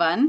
1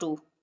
2،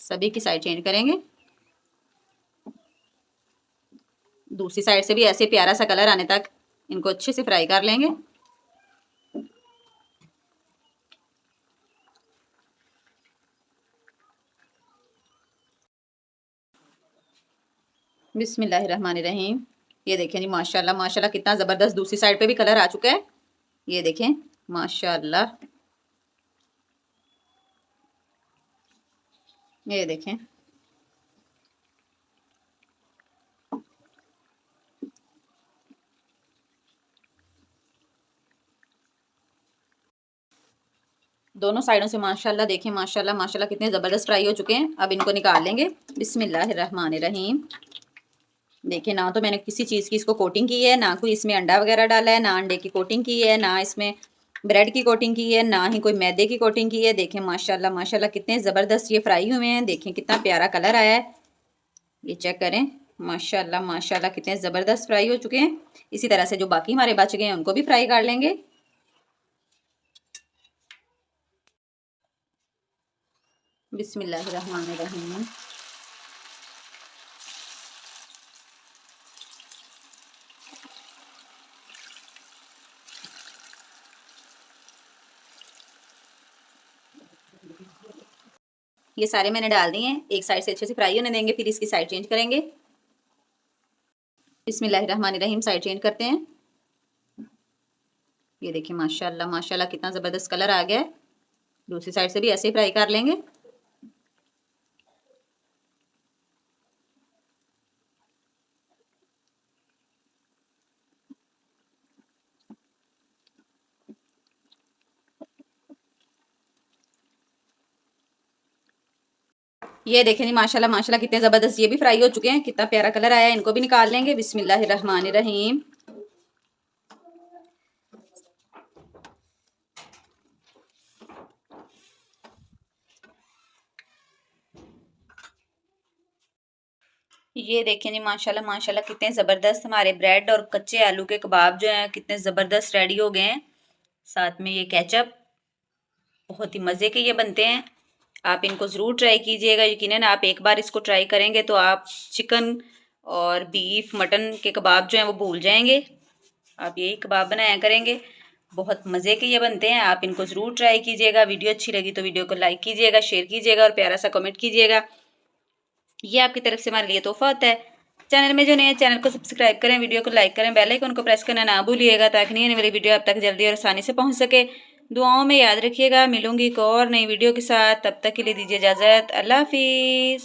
सभी की side change करेंगे। दूसरी साइड से भी ऐसे प्यारा सा कलर आने तक इनको अच्छे से फ्राई कर लेंगे। बिस्मिल्लाहिर्रहमानिर्रहीम। ये देखें जी माशाल्लाह माशाल्लाह कितना ज़बरदस्त दूसरी साइड पे भी कलर आ चुका है। ये देखें माशाल्लाह, ये देखें। दोनों साइडों से माशाल्लाह देखें माशाल्लाह माशाल्लाह कितने ज़बरदस्त फ्राई हो चुके हैं। अब इनको निकाल लेंगे। बिस्मिल्लाहिर्रहमानिर्रहीम। देखिए ना तो मैंने किसी चीज़ की इसको कोटिंग की है, ना कोई इसमें अंडा वगैरह डाला है, ना अंडे की कोटिंग की है, ना इसमें ब्रेड की कोटिंग की है, ना ही कोई मैदे की कोटिंग की है। देखें माशाल्लाह माशाल्लाह कितने ज़बरदस्त ये फ्राई हुए हैं। देखें कितना प्यारा कलर आया है, ये चेक करें। माशाल्लाह माशाल्लाह कितने ज़बरदस्त फ्राई हो चुके हैं। इसी तरह से जो बाकी हमारे बच गए हैं उनको भी फ्राई कर लेंगे। बिस्मिल्लाहिर्रहमानिर्रहीम। ये सारे मैंने डाल दिए हैं। एक साइड से अच्छे से फ्राई होने देंगे, फिर इसकी साइड चेंज करेंगे। बिस्मिल्लाहिर्रहमानिर्रहीम। साइड चेंज करते हैं। ये देखिए माशाल्लाह माशाल्लाह कितना ज़बरदस्त कलर आ गया है। दूसरी साइड से भी ऐसे ही फ्राई कर लेंगे। ये देखें जी माशाल्लाह माशाल्लाह कितने ज़बरदस्त ये भी फ्राई हो चुके हैं। कितना प्यारा कलर आया है। इनको भी निकाल लेंगे। बिस्मिल्लाहिर्रहमानिर्रहीम। ये देखें जी माशाल्लाह माशाल्लाह कितने ज़बरदस्त हमारे ब्रेड और कच्चे आलू के कबाब जो हैं कितने ज़बरदस्त रेडी हो गए हैं। साथ में ये केचप बहुत ही मज़े के ये बनते हैं। आप इनको ज़रूर ट्राई कीजिएगा। यकीनन आप एक बार इसको ट्राई करेंगे तो आप चिकन और बीफ मटन के कबाब जो हैं वो भूल जाएंगे। आप यही कबाब बनाया करेंगे, बहुत मज़े के ये बनते हैं। आप इनको ज़रूर ट्राई कीजिएगा। वीडियो अच्छी लगी तो वीडियो को लाइक कीजिएगा, शेयर कीजिएगा और प्यारा सा कमेंट कीजिएगा। ये आपकी तरफ से हमारे लिए तोहफा होता है। चैनल में जो नए चैनल को सब्सक्राइब करें, वीडियो को लाइक करें, बेल आइकन को प्रेस करना ना भूलिएगा ताकि नई आने वाली वीडियो आप तक जल्दी और आसानी से पहुंच सके। दुआओं में याद रखिएगा। मिलूंगी एक और नई वीडियो के साथ, तब तक के लिए दीजिए इजाज़त। अल्लाह हाफिज़।